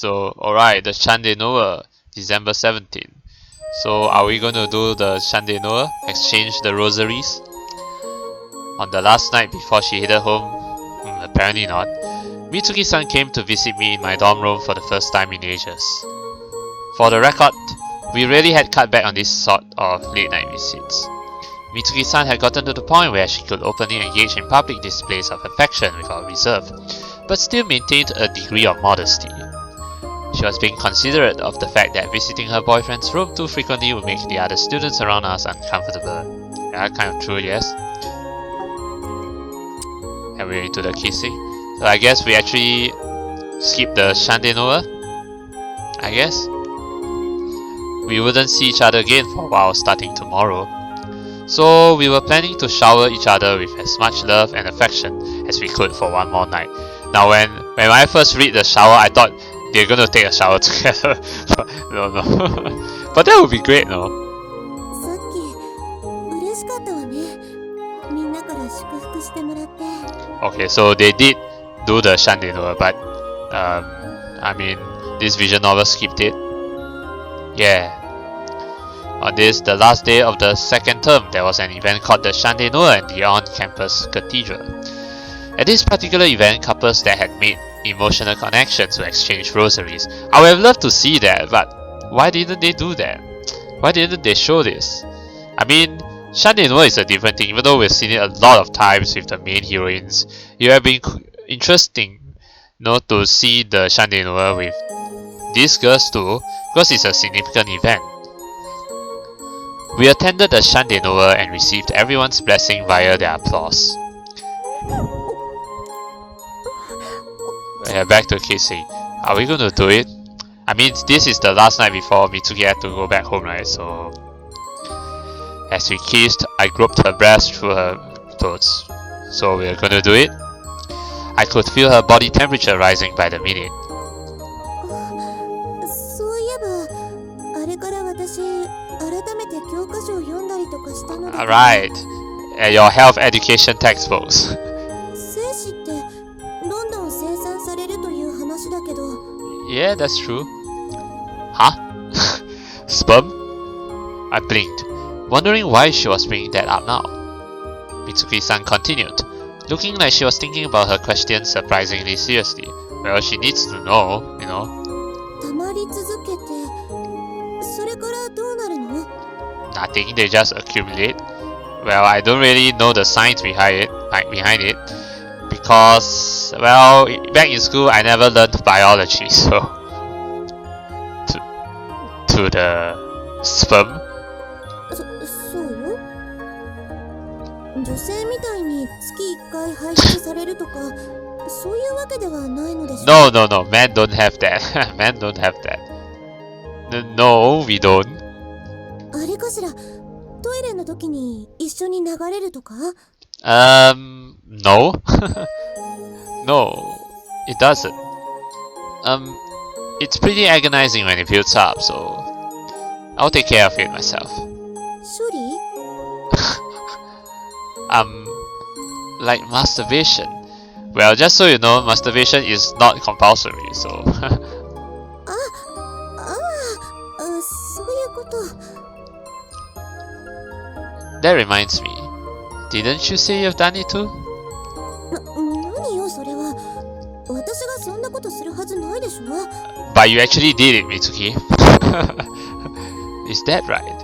So, alright, the Shande Noah, December 17th. So, are we gonna do the Shande Noah? Exchange the rosaries? On the last night before she headed home? Apparently not. Mitsuki-san came to visit me in my dorm room for the first time in ages. For the record, we really had cut back on this sort of late night visits. Mitsuki-san had gotten to the point where she could openly engage in public displays of affection without reserve, but still maintained a degree of modesty. She was being considerate of the fact that visiting her boyfriend's room too frequently would make the other students around us uncomfortable. Yeah, kind of true, yes. And we're into the kissing. So I guess we actually skip the Shande Noah. I guess. We wouldn't see each other again for a while starting tomorrow. So we were planning to shower each other with as much love and affection as we could for one more night. Now when I first read the shower, I thought they're gonna take a shower together. But no. But that would be great, no? Okay, so they did do the Shande Noah, but I mean, this visual novel skipped it. Yeah. On this, the last day of the second term, there was an event called the Shande Noah in the on-campus cathedral. At this particular event, couples that had made emotional connections would exchange rosaries. I would have loved to see that, but why didn't they do that? Why didn't they show this? I mean, Shande Noah is a different thing, even though we've seen it a lot of times with the main heroines. It would have been interesting, to see the Shande Noah with these girls too, because it's a significant event. We attended the Shande Noah and received everyone's blessing via their applause. Yeah, back to kissing. Are we gonna do it? I mean, this is the last night before Mitsuki had to go back home, right? So, as we kissed, I groped her breast through her clothes. So we're gonna do it? I could feel her body temperature rising by the minute. Alright, your health education textbooks. Yeah, that's true. Huh? Sperm? I blinked, wondering why she was bringing that up now. Mitsuki-san continued, looking like she was thinking about her question surprisingly seriously. Well, she needs to know, you know. Nothing, they just accumulate. Well, I don't really know the science behind it, because, well, back in school I never learned biology, so to the sperm. No, men don't have that. Men don't have that. No, we don't. No. No, it doesn't. It's pretty agonizing when it builds up, so I'll take care of it myself. Like masturbation. Well, just so you know, masturbation is not compulsory, so. That reminds me, didn't you say you've done it too? But you actually did it, Mitsuki. Is that right?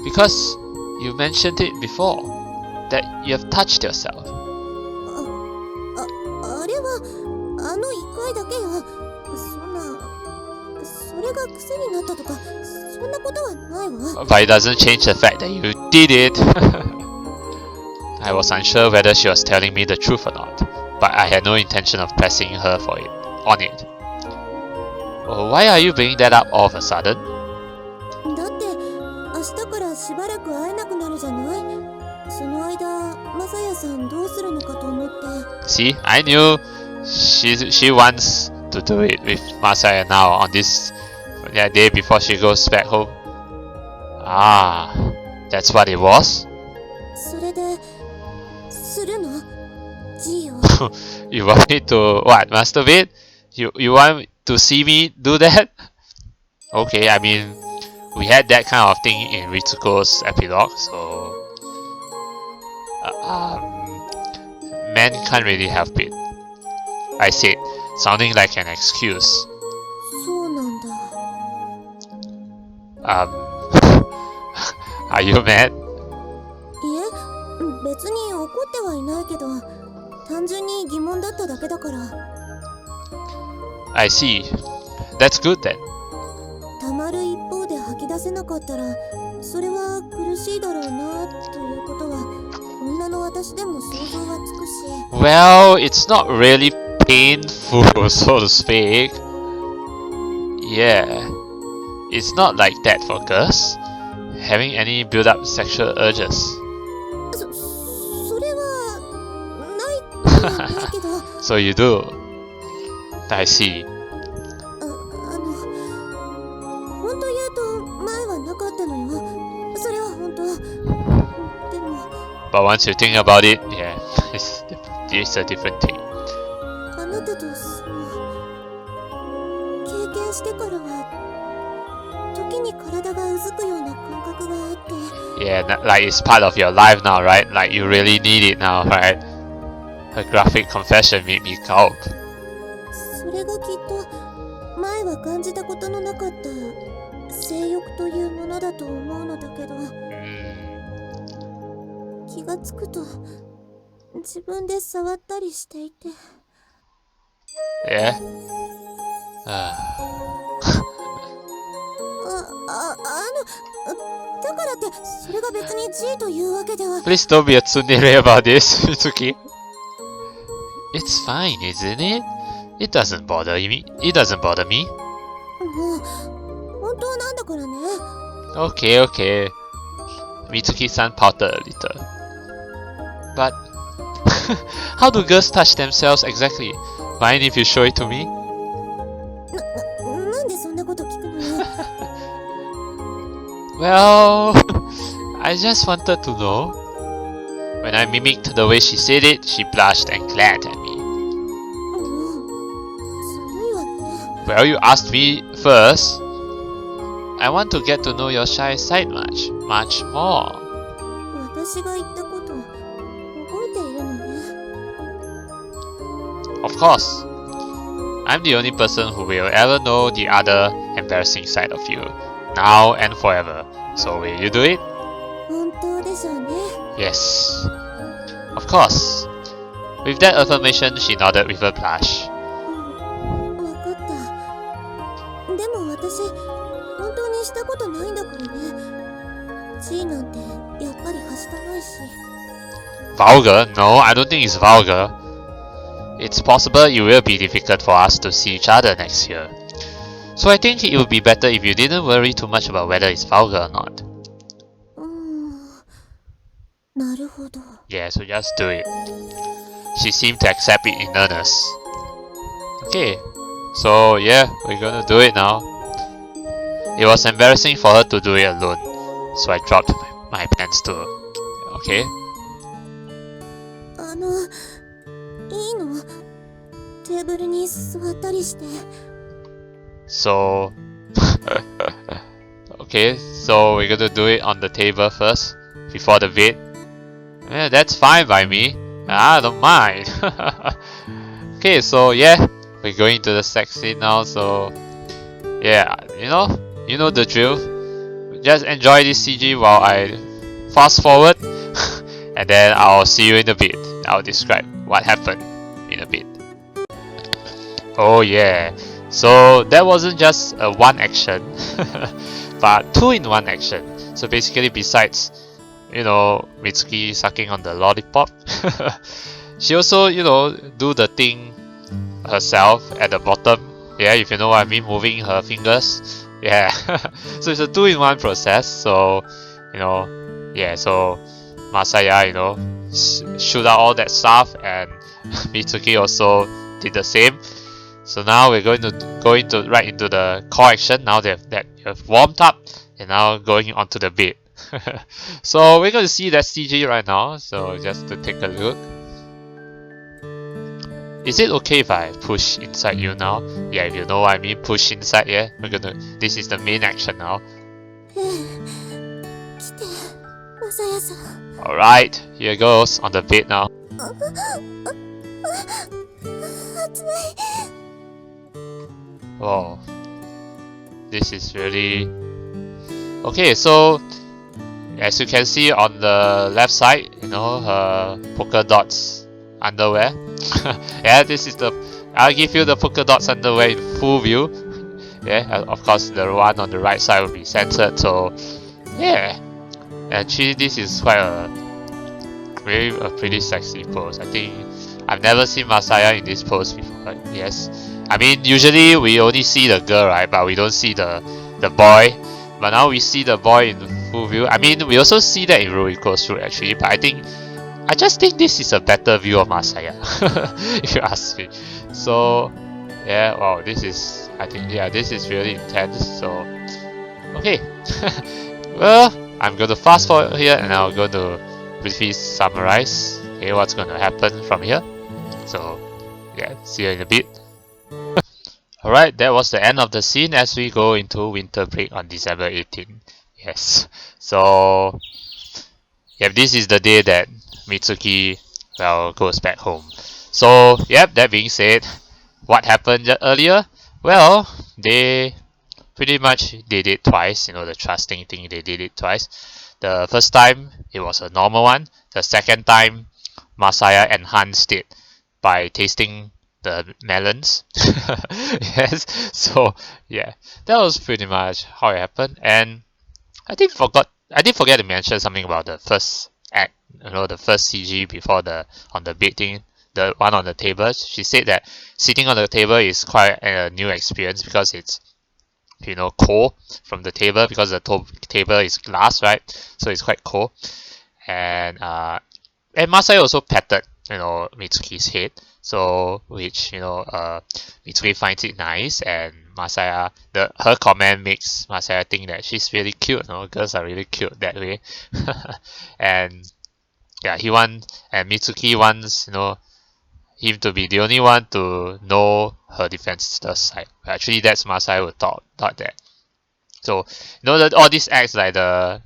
Because you mentioned it before, that you have touched yourself. But it doesn't change the fact that you did it. I was unsure whether she was telling me the truth or not, but I had no intention of pressing her on it. Oh, why are you bringing that up all of a sudden? See, I knew she wants to do it with Masaya now on this day before she goes back home. Ah, that's what it was? G よ。 You want me to what? Masturbate? You want to see me do that? Okay, I mean, we had that kind of thing in Ritsuko's epilogue, so men can't really help it. I said, sounding like an excuse. そうなんだ。Are you mad? いえ、別に怒ってはいないけど、単純に疑問だっただけだから。I see. That's good then. たまる一方で吐き出せなかったら、それは苦しいだろうなということは、女の私でも想像はつくし。Well, it's not really painful, so to speak. Yeah. It's not like that for girls. Having any build-up sexual urges. それはないけど。So you do. I see. 本当言うと前はなかったのよ。それは本当。でも。But once you think about it, yeah, it's a different thing. あなたと経験してからは時に体がうずくような感覚があって。Yeah, like it's part of your life now, right? Like you really need it now, right? Her graphic confession made me gulp. それがきっと前は感じたことのなかった性欲というものだと思うのだけど、気がつくと自分で触ったりしていて。Yeah? だからってそれが別に G というわけでは。 Please don't be a tsundere about this, Mitsuki. It's fine, isn't it? It doesn't bother me. It doesn't bother me. もう本当なんだからね。Okay, okay. Mitsuki-san pouted a little. But how do girls touch themselves exactly? Mind if you show it to me? なんでそんなこと聞くのよ。Well, I just wanted to know. When I mimicked the way she said it, she blushed and glared at me. Well, you asked me first. I want to get to know your shy side much more. 私が言ったこと覚えているのね。 Of course. I'm the only person who will ever know the other embarrassing side of you, now and forever. So will you do it? 本当でしょうね。 Yes. Of course. With that affirmation, she nodded with a blush. わかった。でも私、本当にしたことないんだからね。G なんてやっぱりはしたないし。Vulgar? No, I don't think it's vulgar. It's possible it will be difficult for us to see each other next year. So I think it would be better if you didn't worry too much about whether it's vulgar or not. なるほど。 Yeah, so just do it. She seemed to accept it in earnest. Okay, so yeah, we're gonna do it now. It was embarrassing for her to do it alone, so I dropped my pants too. Okay? いいの？テーブルに座ったりして。So, okay, so we're gonna do it on the table first, before the bed. Yeah, that's fine by me. I don't mind. Okay, so yeah, we're going to the sex scene now, so yeah, you know the drill. Just enjoy this CG while I fast forward, and then I'll see you in a bit. I'll describe what happened in a bit. Oh yeah, so that wasn't just a one action, but two in one action. So basically, besides, Mitsuki sucking on the lollipop, she also, do the thing herself at the bottom. Yeah, if you know what I mean, moving her fingers. Yeah, so it's a two-in-one process. So, yeah, so Masaya, shoot out all that stuff, and Mitsuki also did the same. So now we're going to go right into the core action. Now that you've warmed up, and now going onto the bed. So we're going to see that CG right now. So just to take a look. Is it okay if I push inside you now? Yeah, if you know what I mean, push inside, yeah? This is the main action now. 来て、マサヤさん。 Alright, here goes, on the bed now. 熱い。 Oh, this is really... Okay, so as you can see on the left side, you know, her polka dots underwear. Yeah, this is the... I'll give you the polka dots underwear in full view. Yeah, of course the one on the right side will be censored, so yeah. Actually, this is quite a pretty sexy pose. I think I've never seen Masaya in this pose before. Yes, I mean usually we only see the girl, right? But we don't see the boy. But now we see the boy in full view. I mean, we also see that in Roiko Suit actually. But I just think this is a better view of Masaya, if you ask me. So yeah, wow, this is, I think, yeah, this is really intense. So okay, well, I'm going to fast forward here and I'm going to briefly summarize, okay, what's going to happen from here. So yeah, see you in a bit. Alright, that was the end of the scene as we go into winter break on December 18. Yes, so yeah, this is the day that Mitsuki, well, goes back home. So yep, that being said, what happened earlier? Well, they pretty much did it twice, you know, the trusting thing, they did it twice. The first time, it was a normal one. The second time, Masaya enhanced it by tasting the melons. Yes, so yeah, that was pretty much how it happened. And I did forget to mention something about the first act, you know, the first CG before on the bed thing, the one on the table. She said that sitting on the table is quite a new experience because it's, you know, cold from the table, because the table is glass, right? So it's quite cold. And Masaya also patted, you know, Mitsuki's head, so which, you know, Mitsuki finds it nice, and Masaya, her comment makes Masaya think that she's really cute. You know, girls are really cute that way. And yeah, and Mitsuki wants, you know, him to be the only one to know her defenseless side. Actually, that's Masaya who thought that. So, you know, that all these acts like the,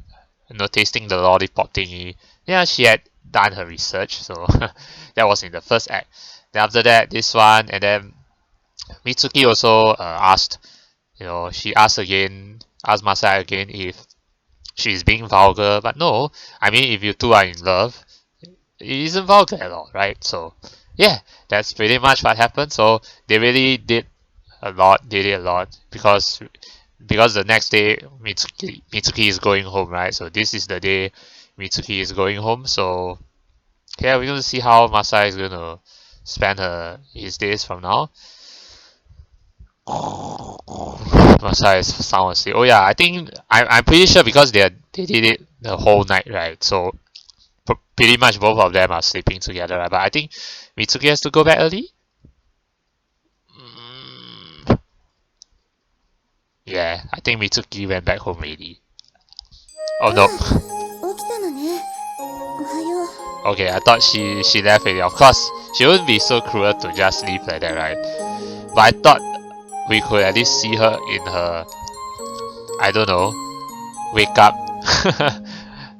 you know, tasting the lollipop thingy, yeah, she had done her research, so that was in the first act. Then after that, this one, and then Mitsuki also asked, you know, she asked Masaya again if she's being vulgar, but no, I mean, if you two are in love, it isn't vulgar at all, right? So yeah, that's pretty much what happened. So they really did it a lot, because the next day Mitsuki is going home, right? So this is the day Mitsuki is going home. So yeah, we're going to see how Masaya is going to spend his days from now. Masaya's sound asleep. Oh yeah, I think I'm pretty sure because they did it the whole night, right? So pretty much both of them are sleeping together, right? But I think Mitsuki has to go back early. Yeah, I think Mitsuki went back home already. Oh no. Okay, I thought she left already. Of course, she wouldn't be so cruel to just leave like that, right? But I thought we could at least see her in her, I don't know, wake up,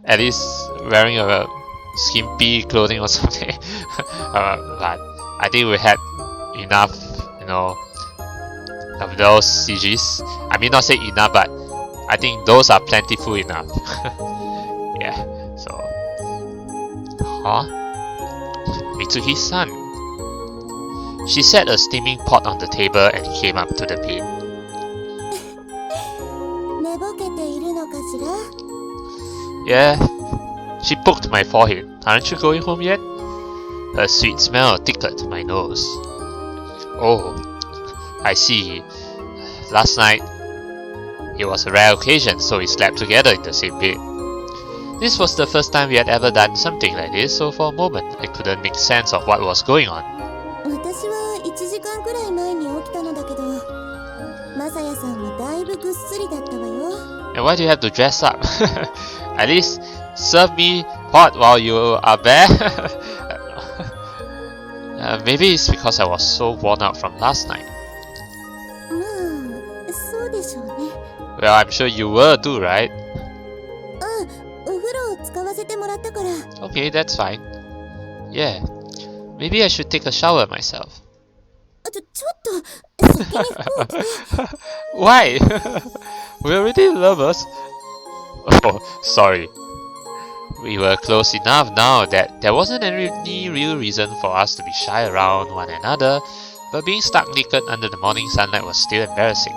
at least wearing a skimpy clothing or something. But I think we had enough, you know, of those CGs. I mean, not say enough, but I think those are plentiful enough. Yeah, so. Huh? Mitsuki's son. She set a steaming pot on the table and came up to the bed. Yeah, she poked my forehead. Aren't you going home yet? A sweet smell tickled my nose. Oh, I see. Last night, it was a rare occasion, so we slept together in the same bed. This was the first time we had ever done something like this, so for a moment, I couldn't make sense of what was going on. And why do you have to dress up? At least serve me hot while you are there. Maybe it's because I was so worn out from last night. まあ、そうでしょうね。Well, I'm sure you were too, right? お風呂を使わせてもらったから。Okay, that's fine. Yeah, maybe I should take a shower myself. ちょっと、先に服を着て。Why? We're already lovers. Oh, sorry. We were close enough now that there wasn't any real reason for us to be shy around one another, but being stuck naked under the morning sunlight was still embarrassing.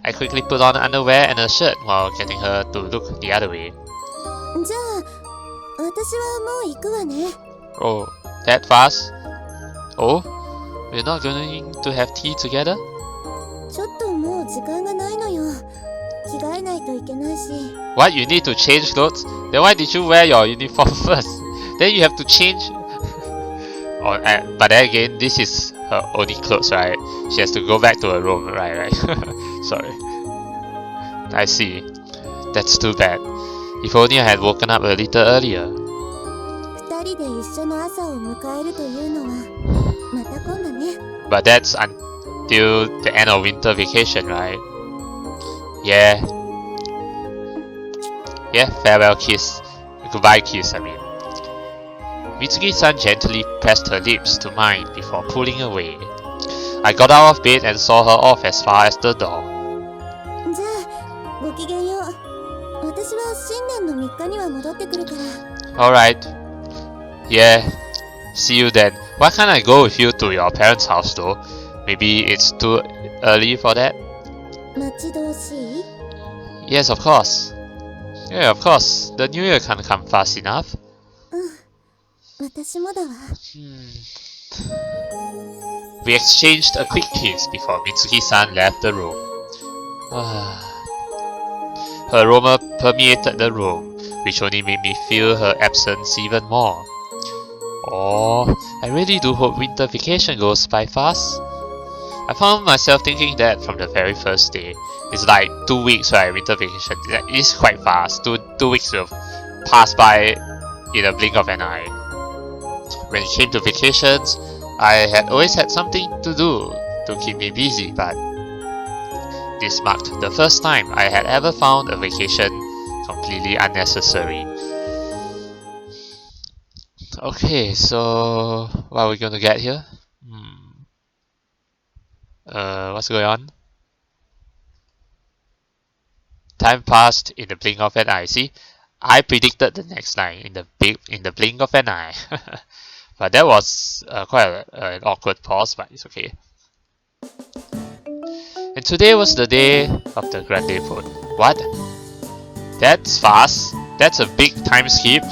I quickly put on underwear and a shirt while getting her to look the other way. じゃあ、私はもう行くわね。Oh, that fast? Oh, we're not going to have tea together? ちょっともう時間がないのよ。着替えないといけないし。What? You need to change clothes? Then why did you wear your uniform first? Then you have to change. Oh, but then again, this is her only clothes, right? She has to go back to her room, right? Sorry. I see. That's too bad. If only I had woken up a little earlier. 二人で一緒の朝を迎えるというのはまた今度ね。But that's until the end of winter vacation, right? Yeah. Yeah, farewell kiss. Goodbye kiss, I mean. Mitsuki-san gently pressed her lips to mine before pulling away. I got out of bed and saw her off as far as the door. じゃあ、ごきげんよう。私は新年の3日には戻ってくるから。Alright. Yeah. See you then. Why can't I go with you to your parents' house though? Maybe it's too early for that? 待ち遠しい？ Yes, of course. Yeah, of course. The new year can't come fast enough. 私もだわ。We exchanged a quick kiss before Mitsuki-san left the room. Her aroma permeated the room, which only made me feel her absence even more. Oh, I really do hope winter vacation goes by fast. I found myself thinking that from the very first day. It's like 2 weeks, right? Winter vacation. It's quite fast. Two weeks will pass by in a blink of an eye. When it came to vacations, I had always had something to do to keep me busy, but this marked the first time I had ever found a vacation completely unnecessary. Okay, so what are we gonna get here? What's going on? Time passed in the blink of an eye. See, I predicted the next line in the blink of an eye. But that was quite an awkward pause, but it's okay. And today was the day of the grande vote. What? That's fast. That's a big time skip.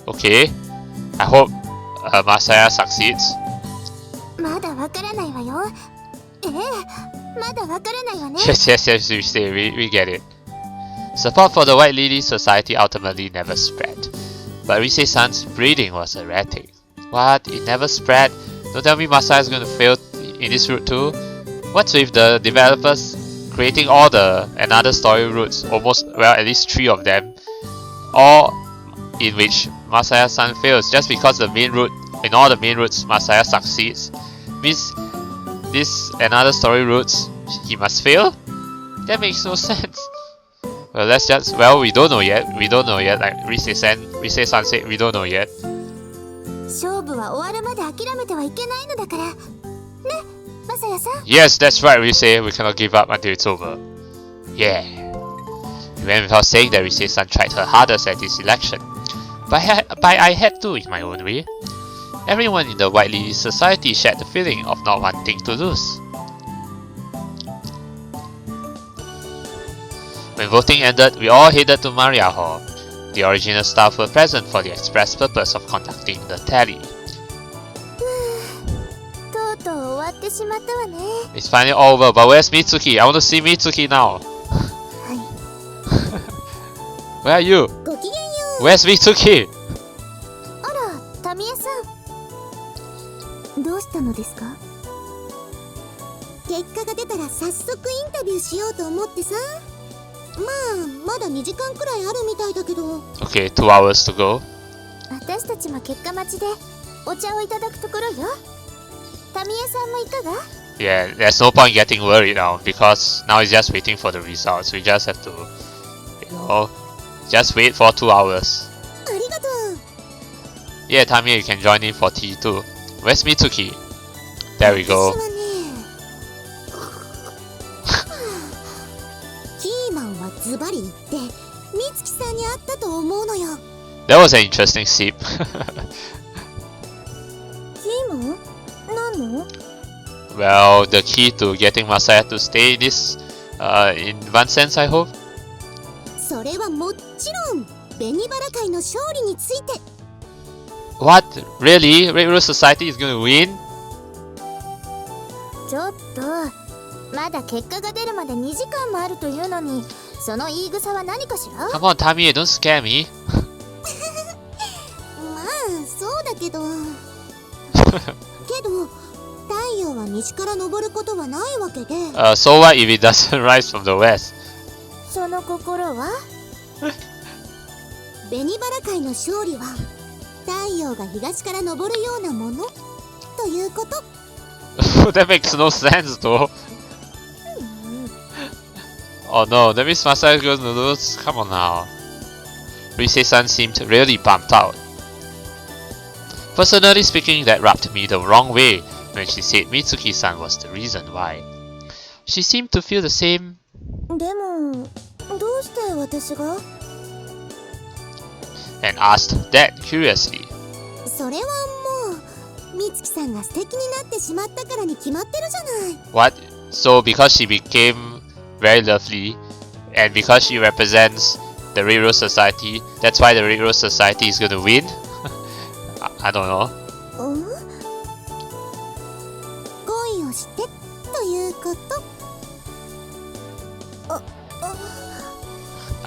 Okay. I hope Masaya succeeds. まだわからないわよ。まだわからないわね。Yes, we get it. Support for the White Lily Society ultimately never spread, but Rise-san's breeding was erratic. What? It never spread? Don't tell me Masaya is going to fail in this route too? What's with the developers creating all the another story routes, at least 3 of them, all in which Masaya-san fails just because in all the main routes Masaya succeeds? Means this another story routes he must fail? That makes no sense. Well, we don't know yet. Like Rise-san said, we don't know yet. 勝負は終わるまで諦めてはいけないのだから。ね、マサヤさん。Yes, that's right, Rise. We cannot give up until it's over. Yeah. It went without saying that Rise-san tried her hardest at this election. But I had to in my own way. Everyone in the White Lily Society shared the feeling of not wanting to lose. When voting ended, we all headed to Maria Hall. The original staff were present for the express purpose of conducting the tally. とうとう終わってしまったわね。It's finally over, but where's Mitsuki? I want to see Mitsuki now. はい。Where are you? ごきげんよう。Where's Mitsuki? あら、タミエさん。どうしたのですか？結果が出たら早速インタビューしようと思ってさ。まだ2時間くらいあるみたいだけど。Okay, 2 hours to go. 私たちも結果待ちでお茶をいただくところよ。タミエさんもいかが？ Yeah, there's no point getting worried now because now it's just waiting for the results. We just have to, just wait for 2 hours. ありがとう。 Yeah, Tamiya, you can join in for tea too. Where's Mitsuki? There we go. 私はねキーマンはズバリ言って美月さんに会ったと思うのよ。 That was an interesting sip. キーマン？何の？ Well, the key to getting Masaya to stay in Vincennes, I hope. それはもちろん紅バラ会の勝利について。 What? Really? Red Rose Society is gonna win? ちょっとまだ結果が出るまで2時間もあるというのに、その言い草は何かしら？ Come on, Tamiya, don't scare me. まあそうだけどけど太陽は西から昇ることはないわけで、So what if it doesn't rise from the west? その心は紅バラ会の勝利は太陽が東から昇るようなものということ。That makes no sense though. Oh no, that means Masaya is going to lose? Come on now. Princess seemed really bummed out. Personally speaking, that rubbed me the wrong way when she said Mitsuki-san was the reason why. She seemed to feel the same. でもどうして私が？ And asked that curiously. それはもう美月さんが素敵になってしまったからに決まってるじゃない。 What? So because she became very lovely and because she represents the Red Rose Society, that's why the Red Rose Society is going to win? I don't know. 恋をしてということ。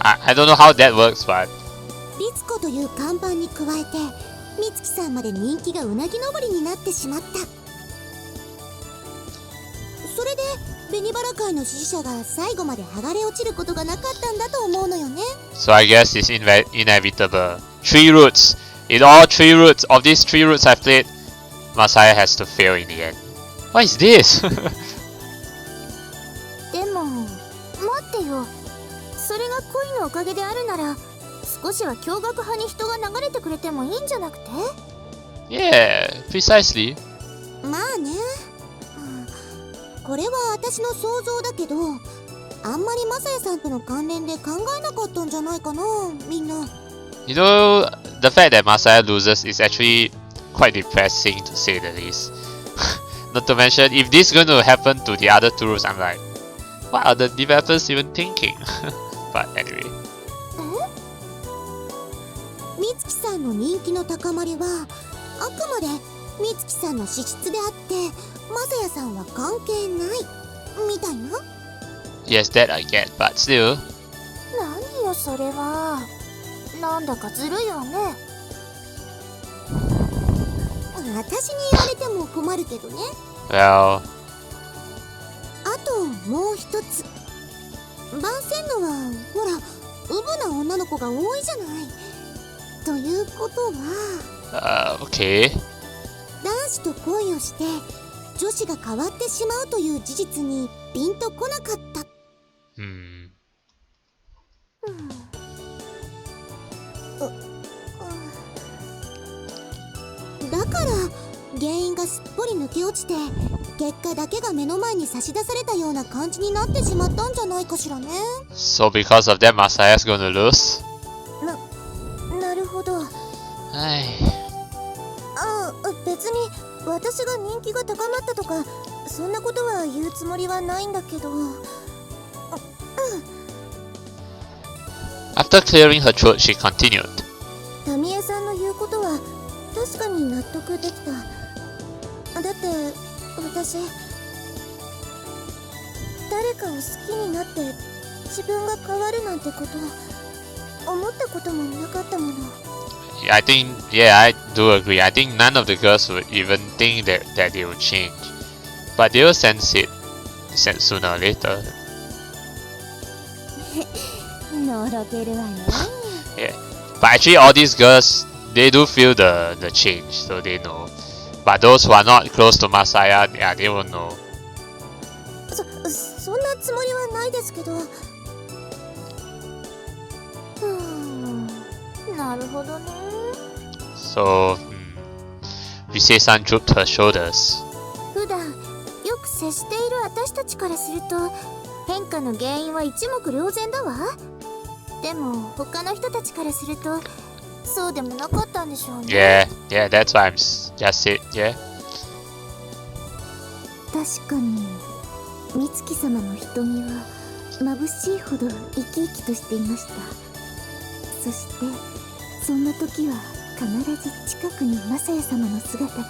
I don't know how that works, but リツコという看板に加えて美月さんまで人気がうなぎ登りになってしまった。それで紅バラ会の支持者が最後まで剥がれ落ちることがなかったんだと思うのよね。 so I guess it's inevitable. 3 routes. In all 3 routes of these 3 routes I've played, Masaya has to fail in the end. What is this? でも待ってよ、それが恋のおかげであるなら少しは驚愕派に人が流れてくれてもいいんじゃなくて？ Yeah, precisely. まあね、これは私の想像だけど、あんまりマサヤさんとの関連で考えなかったんじゃないかな、みんな。 You know, the fact that Masaya loses is actually quite depressing to say the least. Not to mention, if this is going to happen to the other 2 routes, I'm like, what are the developers even thinking? But anyway. 美月さんの人気の高まりはあくまで美月さんの資質であってマサヤさんは関係ないみたいな。 Yes, that I get, but still. 何よそれは、なんだかずるいわね。私に言われても困るけどね。 Well, あともう一つ、番宣のはほらウブな女の子が多いじゃない。ということは、okay. 男子と恋をして女子が変わってしまうという事実にピンとこなかった。だから原因がすっぽり抜け落ちて結果だけが目の前に差し出されたような感じになってしまったんじゃないかしらね。 So because of that, Masaya's gonna lose? なるほど。別に私が人気が高まったとかそんなことは言うつもりはないんだけど。After clearing her throat, she continued. タミエさんの言うことは確かに納得できた。だって私誰かを好きになって自分が変わるなんてこと思ったこともなかったもの。 I think, yeah, I do agree. I think none of the girls would even think that they would change. But they will sense it sooner or later. のろけるわね。 Yeah. But actually all these girls they do feel the change, so they know. But those who are not close to Masaya, yeah, they won't know. そんなつもりはないですけど。なるほどね。So, Vincennes drooped her shoulders. 普段よく接している私たちからすると変化の原因は一目瞭然だわ。でも他の人たちからするとそうでもなかったんでしょうね。Yeah, that's why I'm just said, yeah. 確かに美月様の瞳は眩しいほど生き生きとしていました。そしてそんな時は必ず近くにマサヤ様の姿が。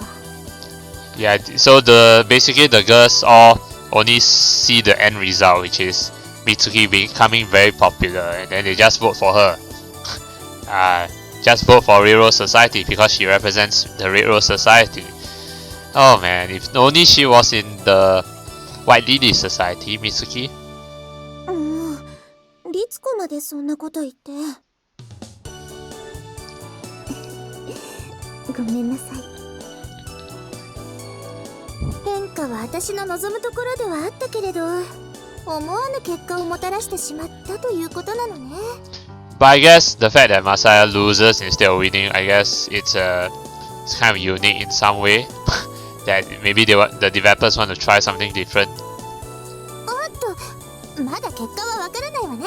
Yeah, so basically the girls all only see the end result, which is Mitsuki becoming very popular, and then they just vote for her. Just vote for Red Rose Society because she represents the Red Rose Society. Oh man, if only she was in the White Lily Society, Mitsuki. 律子までそんなこと言って。ごめんなさい。変化は私の望むところではあったけれど、思わぬ結果をもたらしてしまったということなのね。But I guess the fact that Masaya loses instead of winning, I guess it's kind of unique in some way. That maybe the developers want to try something different. まだ結果はわからないわね。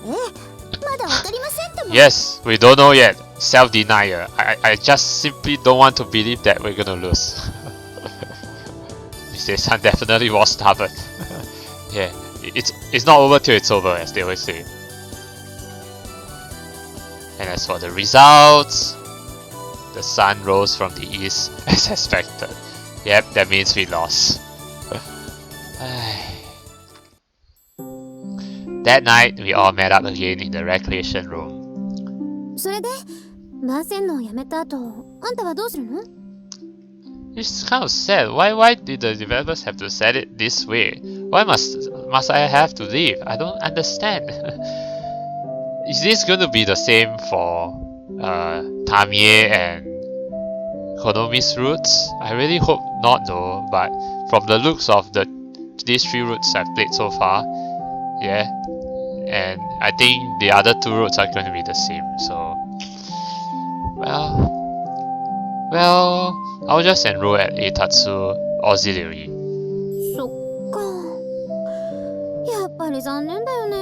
まだわかりませんとも。Yes, we don't know yet. Self-denial. I just simply don't want to believe that we're gonna lose. Vincennes definitely was stubborn. Yeah, it's not over till it's over, as they always say. And as for the results, the sun rose from the east as expected. Yep, that means we lost. That night, we all met up again in the recreation room. それで、マーセンヌを辞めた後、あんたはどうするの? It's kind of sad. Why did the developers have to set it this way? Why must I have to leave? I don't understand. Is this going to be the same for Tamie and Konomi's routes? I really hope not though, but from the looks of these 3 routes I've played so far, yeah, and I think the other 2 routes are going to be the same, so well, I'll just enroll at Eitatsu Auxiliary. そっか。やっぱり残念だよね。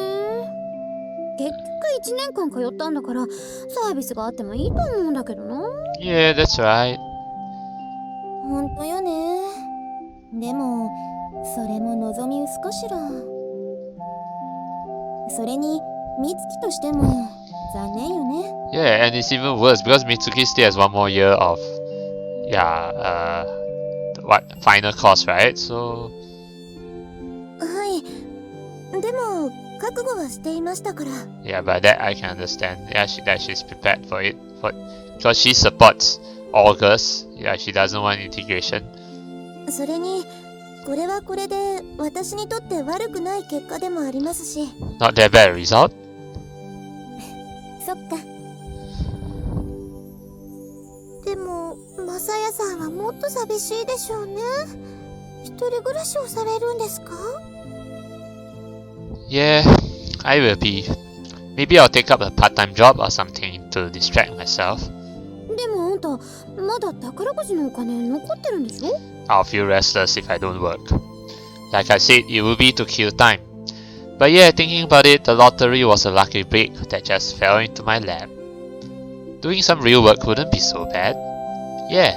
結局1年間通ったんだからサービスがあってもいいと思うんだけどな。Yeah, that's right. ほんとよね。でもそれも望み薄かしら。それに美月としても残念よね。Yeah, and it's even worse because Mitsuki still has 1 more year of final course, right? So はい。でも覚悟はしていましたから。Yeah, but that I can understand. Yeah, that she's prepared for it, because she supports all girls. Yeah, she doesn't want integration. それにこれはこれで私にとって悪くない結果でもありますし。Not that bad a result. そっか。でもマサヤさんはもっと寂しいでしょうね。一人暮らしをされるんですか? Yeah, I will be. Maybe I'll take up a part-time job or something to distract myself. でもあんたまだ宝くじのお金残ってるんでしょ? I'll feel restless if I don't work. Like I said, it will be to kill time. But yeah, thinking about it, the lottery was a lucky break that just fell into my lap. Doing some real work wouldn't be so bad. Yeah.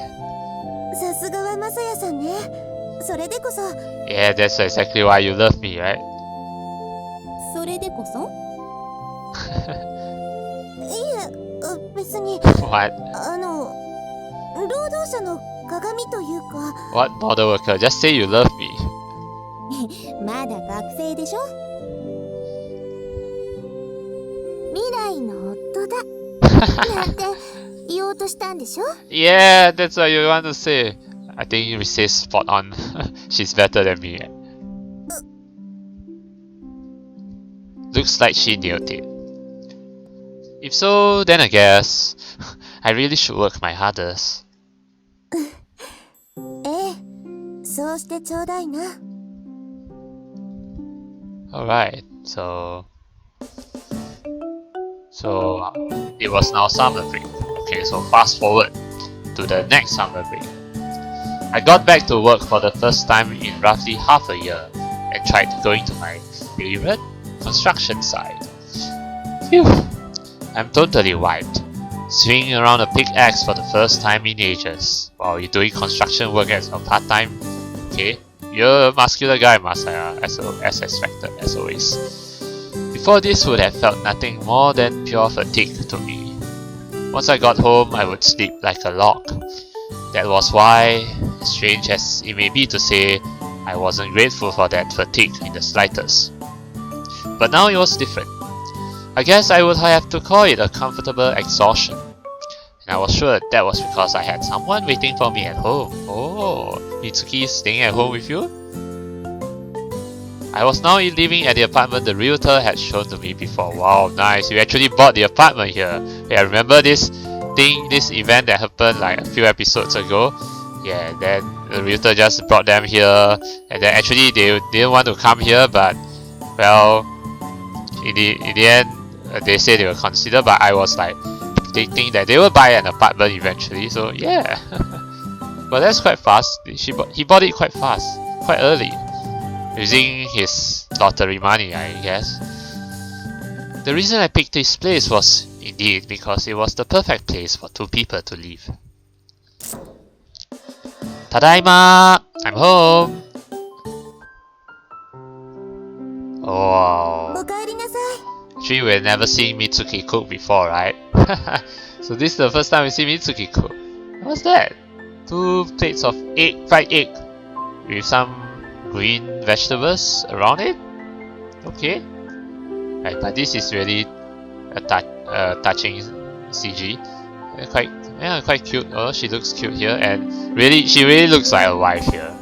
さすがはマサヤさんね。それでこそ。Yeah, that's exactly why you love me, right? それでこそ? いえ、別に。What? 労働者の鏡というか。What model worker? Just say you love me. まだ学生でしょ? 未来の夫だ。なんて言おうとしたんでしょ? Yeah, that's what you want to say. I think you say spot on. She's better than me. Looks like she nailed it. If so, then I guess I really should work my hardest. ええ、そうしてちょうだいな。Alright, it was now summer break. Okay, so fast forward to the next summer break. I got back to work for the first time in roughly half a year and tried going to my favorite construction site. Phew, I'm totally wiped. Swinging around a pickaxe for the first time in ages while you're doing construction work as a part-time. Okay, you're a muscular guy, Masaya, as expected, as always. Before this would have felt nothing more than pure fatigue to me. Once I got home, I would sleep like a log. That was why, strange as it may be to say, I wasn't grateful for that fatigue in the slightest. But now it was different. I guess I would have to call it a comfortable exhaustion. And I was sure that was because I had someone waiting for me at home. Oh, Mitsuki is staying at home with you? I was now living at the apartment the realtor had shown to me before. Wow, nice. You actually bought the apartment here. Yeah, remember this event that happened like a few episodes ago? Yeah, then the realtor just brought them here. And then actually they didn't want to come here, but well, in the end, they said they will consider, but I was like thinking that they will buy an apartment eventually. So yeah, but that's quite fast. He bought it quite fast, quite early, using his lottery money, I guess. The reason I picked this place was indeed because it was the perfect place for two people to live. Tadaima! I'm home! Oh. おかえりなさい。Actually, we've never seen Mitsuki cook before, right? So this is the first time we see Mitsuki cook. What's that? 2 plates of fried egg with some green vegetables around it? Okay. Right, but this is really a touching CG. Quite cute. Oh, she looks cute here, and she really looks like a wife here.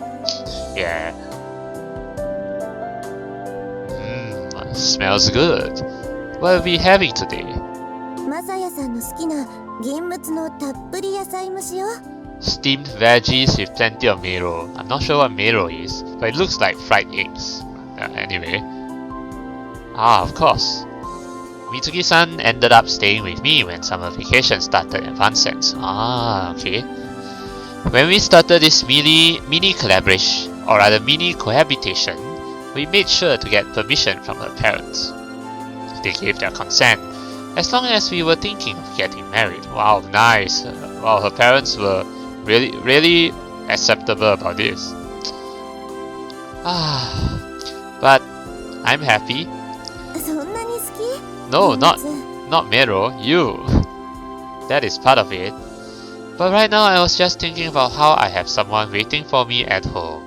Yeah. Smells good. What are we having today? マサヤさんの好きな現物のたっぷり野菜蒸しよ。 Steamed veggies with plenty of marrow. I'm not sure what marrow is, but it looks like fried eggs. Anyway. Of course. Mitsuki-san ended up staying with me when summer vacation started in Vincennes. Okay. When we started this mini collaboration, or rather mini cohabitation, we made sure to get permission from her parents. They gave their consent, as long as we were thinking of getting married. Wow, nice. Wow, her parents were really acceptable about this. But I'm happy. そんなに好き？ No, not Mero, you. That is part of it. But right now I was just thinking about how I have someone waiting for me at home.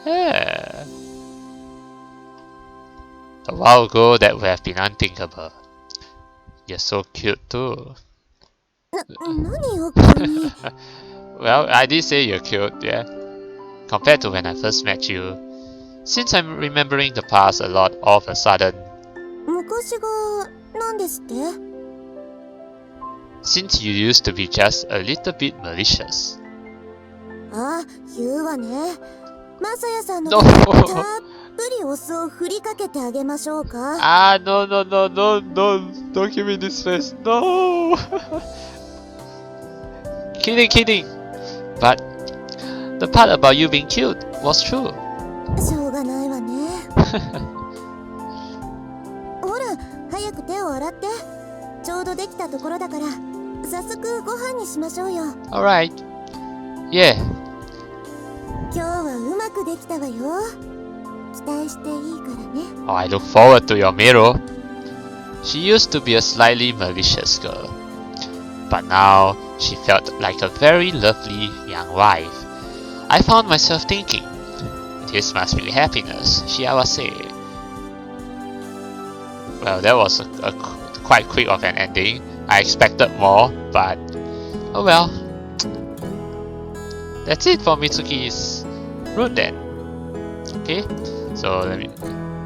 Yeah. A while ago that would have been unthinkable. You're so cute too. 何よ君。 Well, I did say you're cute, yeah. Compared to when I first met you. Since I'm remembering the past a lot all of a sudden. 昔が何ですって？ Since you used to be just a little bit malicious. あ、言うわね。マサヤさんの No. たっぷりお酢を振りかけてあげましょうか。No, don't give me this face, no. Kidding. But the part about you being cute was true. しょうがないわね。ほら、早く手を洗って。ちょうどできたところだから、早速ご飯にしましょうよ。Alright. Yeah. 今日はうまくできたわよ。期待していいからね。Oh, I look forward to your Miro. She used to be a slightly malicious girl, but now she felt like a very lovely young wife. I found myself thinking, this must be happiness, shall I say. Well, that was a quite quick of an ending. I expected more, but oh well. That's it for Mitsuki's route then. Okay,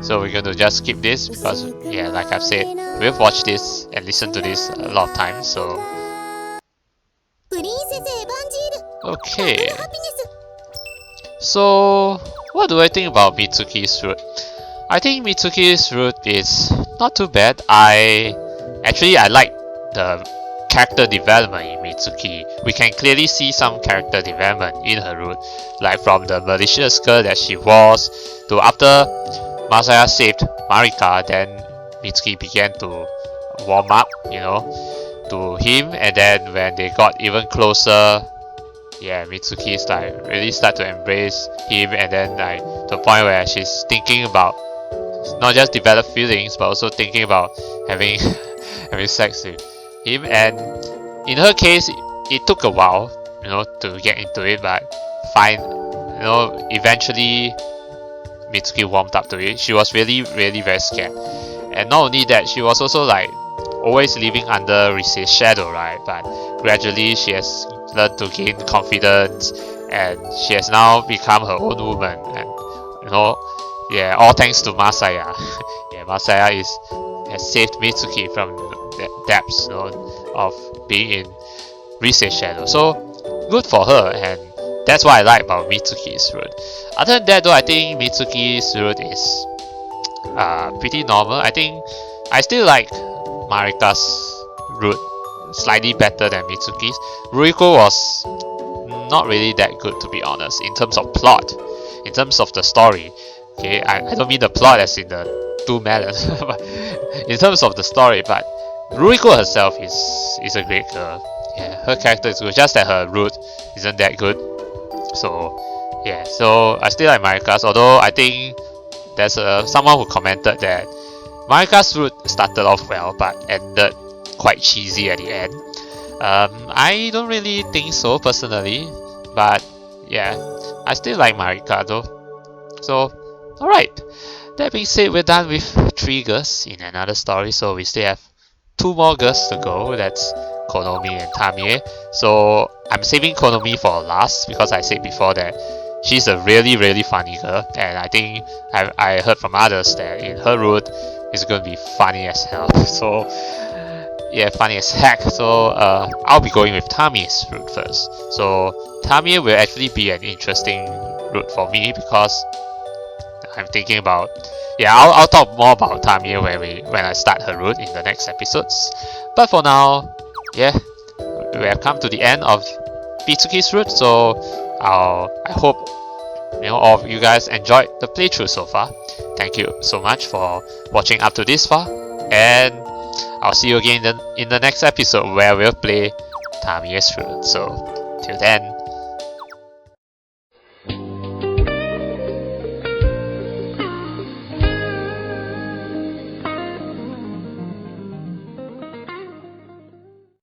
So we're going to just skip this because, yeah, like I've said, we've watched this and listened to this a lot of times. So okay. So what do I think about Mitsuki's route? I think Mitsuki's route is not too bad. I like the character development in Mitsuki. We can clearly see some character development in her route, like from the malicious girl that she was to after Masaya saved Marika, then Mitsuki began to warm up, you know, to him, and then when they got even closer, yeah, Mitsuki's like really start to embrace him, and then like to the point where she's thinking about not just develop feelings but also thinking about having having sex with him. And in her case, it took a while, you know, to get into it, but fine, you know, eventually Mitsuki warmed up to it. She was really very scared, and not only that, she was also like always living under Rise's shadow, right? But gradually she has learned to gain confidence, and she has now become her own woman, and you know, yeah, all thanks to Masaya. Yeah, Masaya has saved Mitsuki from the depths, you know, of being in Rise's shadow. So good for her, and that's what I like about Mitsuki's route. Other than that though, I think Mitsuki's route is pretty normal. I think I still like Marika's route slightly better than Mitsuki's. Ruiko was not really that good, to be honest, in terms of plot, in terms of the story. Okay, I don't mean the plot as in the two melons, but in terms of the story. But Ruiko herself is a great girl. Yeah, her character is good, just that her route isn't that good. So yeah, so I still like Marika's, although I think there's someone who commented that Marika's route started off well but ended quite cheesy at the end. I don't really think so personally, but yeah, I still like Marika though. So alright, that being said, we're done with 3 girls in another story, so we still have 2 more girls to go. That's Konomi and Tamie. So I'm saving Konomi for last because I said before that she's a really funny girl, and I think I heard from others that in her route it's going to be funny as hell. So yeah, funny as heck. So I'll be going with Tamie's route first. So Tamie will actually be an interesting route for me because I'm thinking about, yeah, I'll talk more about Tamie when I start her route in the next episodes. But for now, yeah, we have come to the end of Mitsuki's route. So I hope, you know, all of you guys enjoyed the playthrough so far. Thank you so much for watching up to this far, and I'll see you again in the next episode where we'll play Tamie's route. So till then,